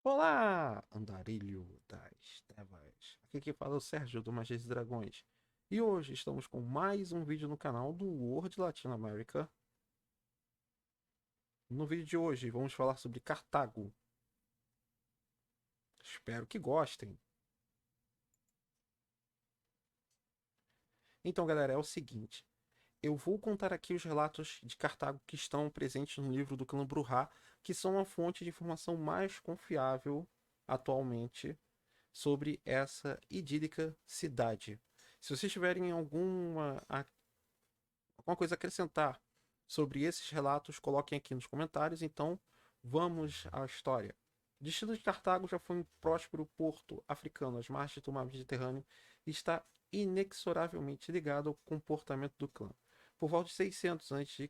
Olá, andarilho das trevas. Aqui quem fala é o Sérgio do Magias e Dragões. E hoje estamos com mais um vídeo no canal do World Latin America. No vídeo de hoje vamos falar sobre Cartago. Espero que gostem. Então, galera, é o seguinte. Eu vou contar aqui os relatos de Cartago que estão presentes no livro do clã Brujá, que são a fonte de informação mais confiável atualmente sobre essa idílica cidade. Se vocês tiverem alguma coisa a acrescentar sobre esses relatos, coloquem aqui nos comentários. Então, vamos à história. O destino de Cartago já foi um próspero porto africano às margens do mar Mediterrâneo e está inexoravelmente ligado ao comportamento do clã. Por volta de 600 a.C.,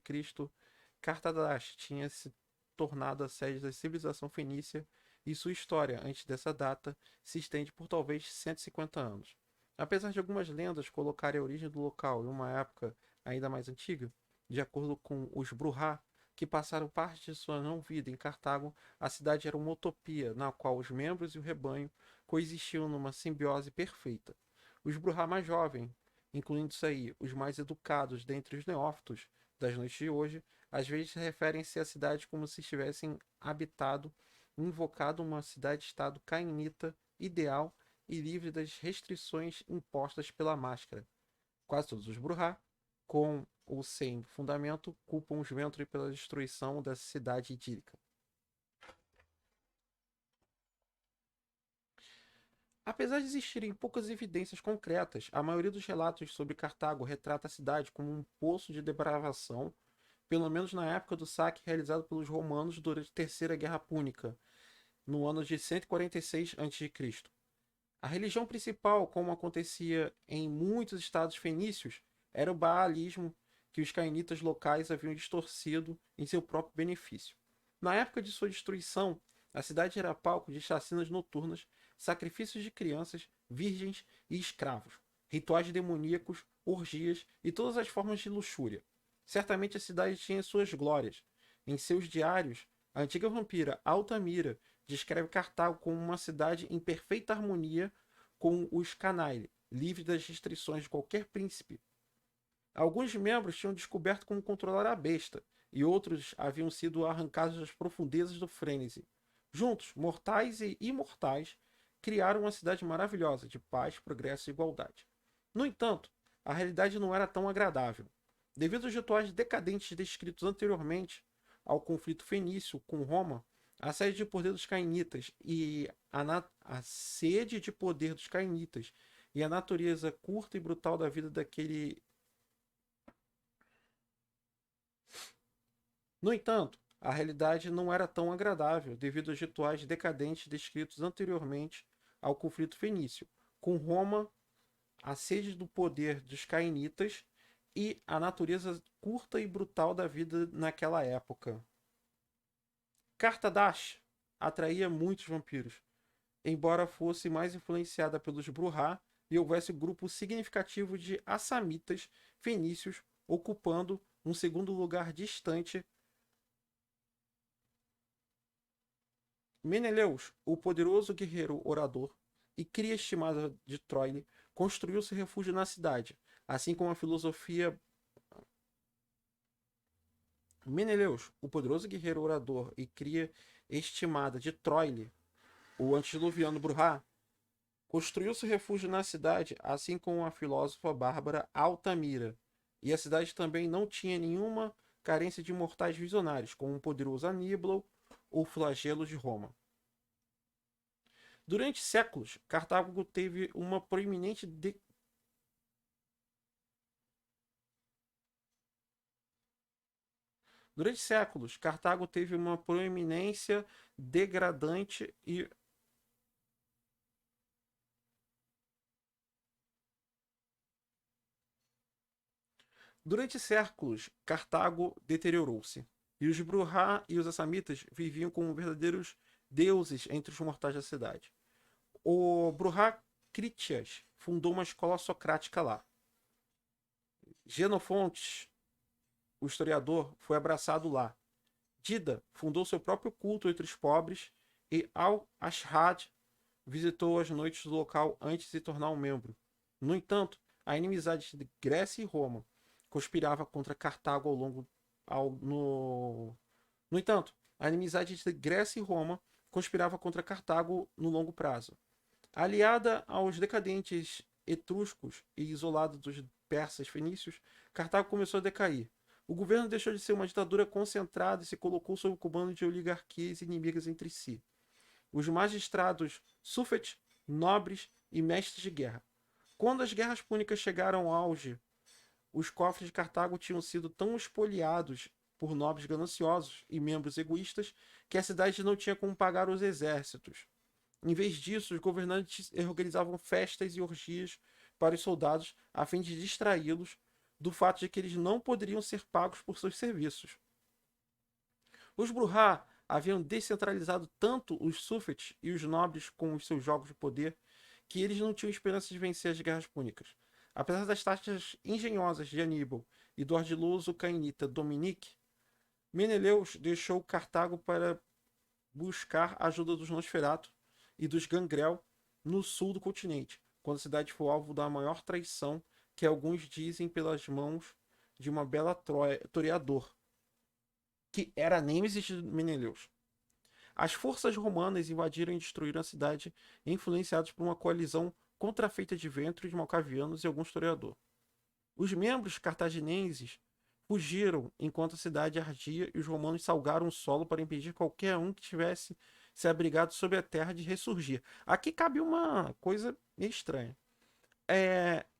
Cartadash tinha se tornado a sede da civilização fenícia e sua história, antes dessa data, se estende por talvez 150 anos. Apesar de algumas lendas colocarem a origem do local em uma época ainda mais antiga, de acordo com os Brujá, que passaram parte de sua não-vida em Cartago, a cidade era uma utopia na qual os membros e o rebanho coexistiam numa simbiose perfeita. Os Brujá mais jovens, incluindo-se aí os mais educados dentre os neófitos das noites de hoje, às vezes referem-se à cidade como se estivessem habitado e invocado uma cidade-estado cainita ideal e livre das restrições impostas pela máscara. Quase todos os Brujá, com ou sem fundamento, culpam os Ventru pela destruição da cidade idílica. Apesar de existirem poucas evidências concretas, a maioria dos relatos sobre Cartago retrata a cidade como um poço de depravação, pelo menos na época do saque realizado pelos romanos durante a Terceira Guerra Púnica, no ano de 146 a.C. A religião principal, como acontecia em muitos estados fenícios, era o baalismo, que os cainitas locais haviam distorcido em seu próprio benefício. Na época de sua destruição, a cidade era palco de chacinas noturnas, sacrifícios de crianças, virgens e escravos, rituais demoníacos, orgias e todas as formas de luxúria. Certamente a cidade tinha suas glórias. Em seus diários, a antiga vampira Altamira descreve Cartago como uma cidade em perfeita harmonia com os Canaille, livre das restrições de qualquer príncipe. Alguns membros tinham descoberto como controlar a besta, e outros haviam sido arrancados das profundezas do frenesi. Juntos, mortais e imortais criaram uma cidade maravilhosa de paz, progresso e igualdade. No entanto, a realidade não era tão agradável. Devido aos rituais decadentes descritos anteriormente ao conflito fenício com Roma, a sede de poder dos cainitas e a sede de poder dos cainitas e a natureza curta e brutal da vida daquele. No entanto, a realidade não era tão agradável devido aos rituais decadentes descritos anteriormente ao conflito fenício, com Roma, a sede do poder dos cainitas e a natureza curta e brutal da vida naquela época. Cartadash atraía muitos vampiros, embora fosse mais influenciada pelos Brujá e houvesse um grupo significativo de assamitas fenícios ocupando um segundo lugar distante. Meneleus, o poderoso guerreiro orador e cria estimada de Troile, construiu seu refúgio na cidade, assim como a filosofia. Meneleus, o poderoso guerreiro orador e cria estimada de Troile, o antediluviano Brujá, construiu seu refúgio na cidade, assim como a filósofa bárbara Altamira. E a cidade também não tinha nenhuma carência de mortais visionários, como o poderoso Aníbal ou Flagelo de Roma. Durante séculos, Cartago teve uma proeminente Durante séculos, Cartago teve uma proeminência degradante e Durante séculos, Cartago deteriorou-se, e os Brujá e os Assamitas viviam como verdadeiros deuses entre os mortais da cidade. O Brujá Critias fundou uma escola socrática lá. Xenofonte, o historiador, foi abraçado lá. Dida fundou seu próprio culto entre os pobres e Al-Ashhad visitou as noites do local antes de se tornar um membro. No entanto, a inimizade de Grécia e Roma conspirava contra Cartago ao longo ao, no... no entanto, a inimizade de Grécia e Roma conspirava contra Cartago no longo prazo. Aliada aos decadentes etruscos e isolada dos persas fenícios, Cartago começou a decair. O governo deixou de ser uma ditadura concentrada e se colocou sob o comando de oligarquias inimigas entre si. Os magistrados sufetes, nobres e mestres de guerra. Quando as guerras púnicas chegaram ao auge, os cofres de Cartago tinham sido tão espoliados por nobres gananciosos e membros egoístas que a cidade não tinha como pagar os exércitos. Em vez disso, os governantes organizavam festas e orgias para os soldados a fim de distraí-los do fato de que eles não poderiam ser pagos por seus serviços. Os Bruhá haviam descentralizado tanto os sufetes e os nobres com os seus jogos de poder que eles não tinham esperança de vencer as guerras púnicas. Apesar das táticas engenhosas de Aníbal e do ardiloso cainita Dominique, Meneleus deixou Cartago para buscar a ajuda dos Nosferatu e dos Gangrel no sul do continente, quando a cidade foi alvo da maior traição que alguns dizem pelas mãos de uma bela toreador, que era a nêmesis de Meneleus. As forças romanas invadiram e destruíram a cidade, influenciados por uma coalizão contrafeita de ventros, malcavianos e alguns toreadores. Os membros cartaginenses fugiram enquanto a cidade ardia e os romanos salgaram o solo para impedir qualquer um que tivesse se abrigado sob a terra de ressurgir. Aqui cabe uma coisa meio estranha.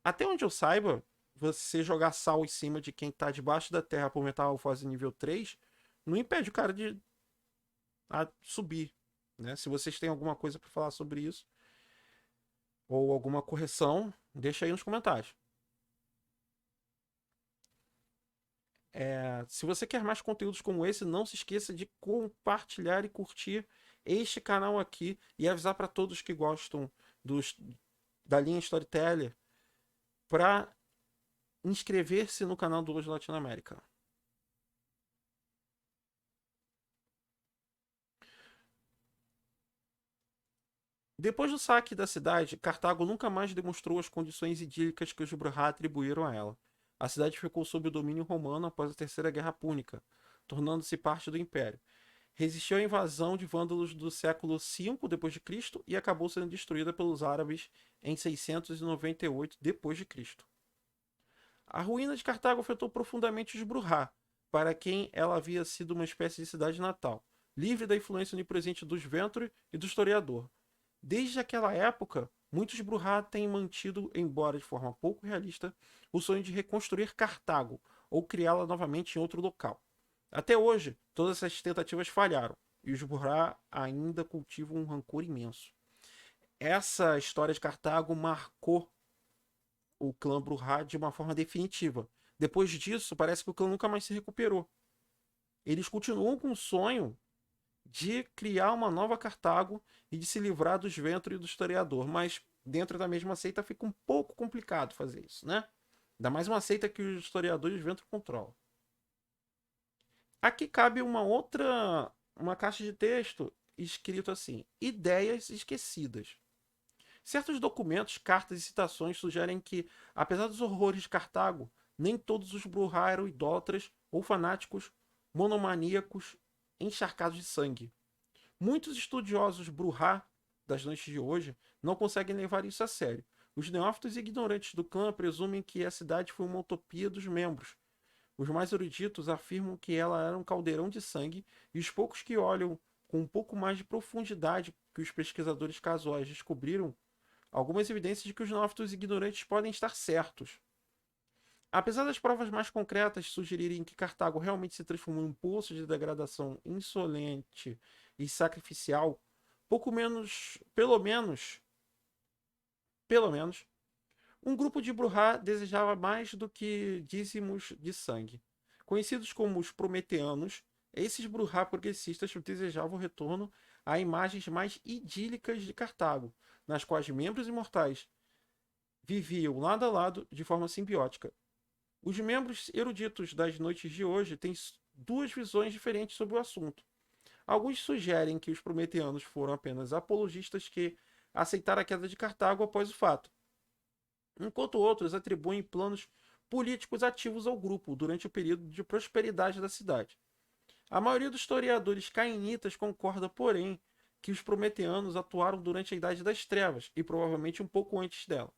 Até onde eu saiba, você jogar sal em cima de quem está debaixo da terra por metamorfose nível 3 não impede o cara de subir. Né? Se vocês têm alguma coisa para falar sobre isso, ou alguma correção, deixa aí nos comentários. Se você quer mais conteúdos como esse, não se esqueça de compartilhar e curtir este canal aqui e avisar para todos que gostam da linha Storyteller para inscrever-se no canal do Hoje Latinoamérica. Depois do saque da cidade, Cartago nunca mais demonstrou as condições idílicas que os Bruhá atribuíram a ela. A cidade ficou sob o domínio romano após a Terceira Guerra Púnica, tornando-se parte do Império. Resistiu à invasão de vândalos do século V d.C. e acabou sendo destruída pelos árabes em 698 d.C. A ruína de Cartago afetou profundamente os Bruhá, para quem ela havia sido uma espécie de cidade natal, livre da influência onipresente dos Venturi e do historiador. Desde aquela época, muitos Bruhá têm mantido, embora de forma pouco realista, o sonho de reconstruir Cartago ou criá-la novamente em outro local. Até hoje, todas essas tentativas falharam, e os Bruhá ainda cultivam um rancor imenso. Essa história de Cartago marcou o clã Bruhá de uma forma definitiva. Depois disso, parece que o clã nunca mais se recuperou. Eles continuam com o sonho de criar uma nova Cartago e de se livrar dos Venturi e do historiador, mas dentro da mesma seita fica um pouco complicado fazer isso, né? Ainda mais uma seita que os historiadores Venturi controlam. Aqui cabe uma caixa de texto escrito assim: ideias esquecidas. Certos documentos, cartas e citações sugerem que, apesar dos horrores de Cartago, nem todos os Bruhá eram idólatras ou fanáticos monomaníacos encharcados de sangue. Muitos estudiosos Bruhá das noites de hoje não conseguem levar isso a sério. Os neófitos e ignorantes do clã presumem que a cidade foi uma utopia dos membros. Os mais eruditos afirmam que ela era um caldeirão de sangue, e os poucos que olham com um pouco mais de profundidade que os pesquisadores casuais descobriram algumas evidências de que os neófitos ignorantes podem estar certos. Apesar das provas mais concretas sugerirem que Cartago realmente se transformou em um poço de degradação insolente e sacrificial, pelo menos, um grupo de Bruhá desejava mais do que dízimos de sangue. Conhecidos como os Prometeanos, esses Bruhá progressistas desejavam o retorno a imagens mais idílicas de Cartago, nas quais membros imortais viviam lado a lado de forma simbiótica. Os membros eruditos das noites de hoje têm duas visões diferentes sobre o assunto. Alguns sugerem que os prometeanos foram apenas apologistas que aceitaram a queda de Cartago após o fato, enquanto outros atribuem planos políticos ativos ao grupo durante o período de prosperidade da cidade. A maioria dos historiadores cainitas concorda, porém, que os prometeanos atuaram durante a Idade das Trevas e provavelmente um pouco antes dela.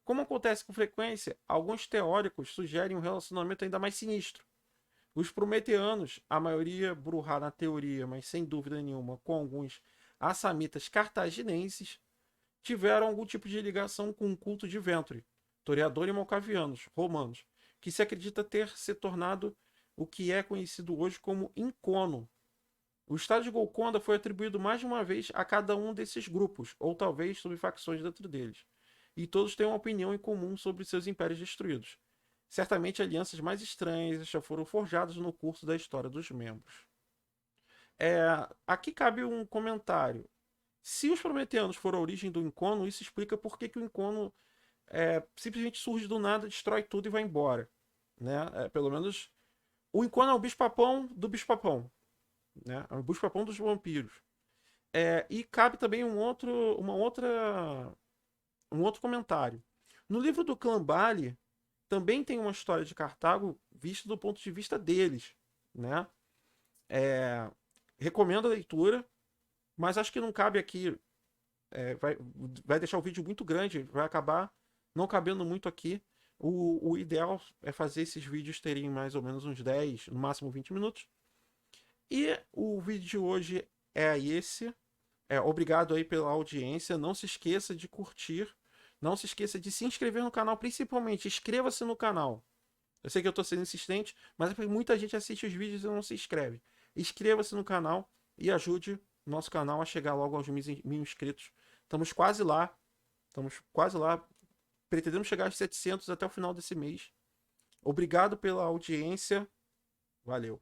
Como acontece com frequência, alguns teóricos sugerem um relacionamento ainda mais sinistro. Os prometeanos, a maioria Bruhá na teoria, mas sem dúvida nenhuma com alguns assamitas cartaginenses, tiveram algum tipo de ligação com o culto de Venturi, Toreador e Malcavianos, romanos, que se acredita ter se tornado o que é conhecido hoje como Incono. O estado de Golconda foi atribuído mais de uma vez a cada um desses grupos, ou talvez sob facções dentro deles, e todos têm uma opinião em comum sobre seus impérios destruídos. Certamente alianças mais estranhas já foram forjadas no curso da história dos membros. Aqui cabe um comentário. Se os prometeanos foram a origem do Incono, isso explica por que o Incono simplesmente surge do nada, destrói tudo e vai embora. Né? Pelo menos o Incono é o bicho-papão do bicho-papão. Né? É o bicho-papão dos vampiros. E cabe também um outro comentário. No livro do Clã Bali, também tem uma história de Cartago vista do ponto de vista deles. Né? Recomendo a leitura, mas acho que não cabe aqui. Vai deixar o vídeo muito grande, vai acabar não cabendo muito aqui. O ideal é fazer esses vídeos terem mais ou menos uns 10, no máximo 20 minutos. E o vídeo de hoje é esse. Obrigado aí pela audiência. Não se esqueça de curtir. Não se esqueça de se inscrever no canal. Principalmente, inscreva-se no canal. Eu sei que eu estou sendo insistente, mas é porque muita gente assiste os vídeos e não se inscreve. Inscreva-se no canal e ajude o nosso canal a chegar logo aos 1.000 inscritos. Estamos quase lá. Estamos quase lá. Pretendemos chegar aos 700 até o final desse mês. Obrigado pela audiência. Valeu.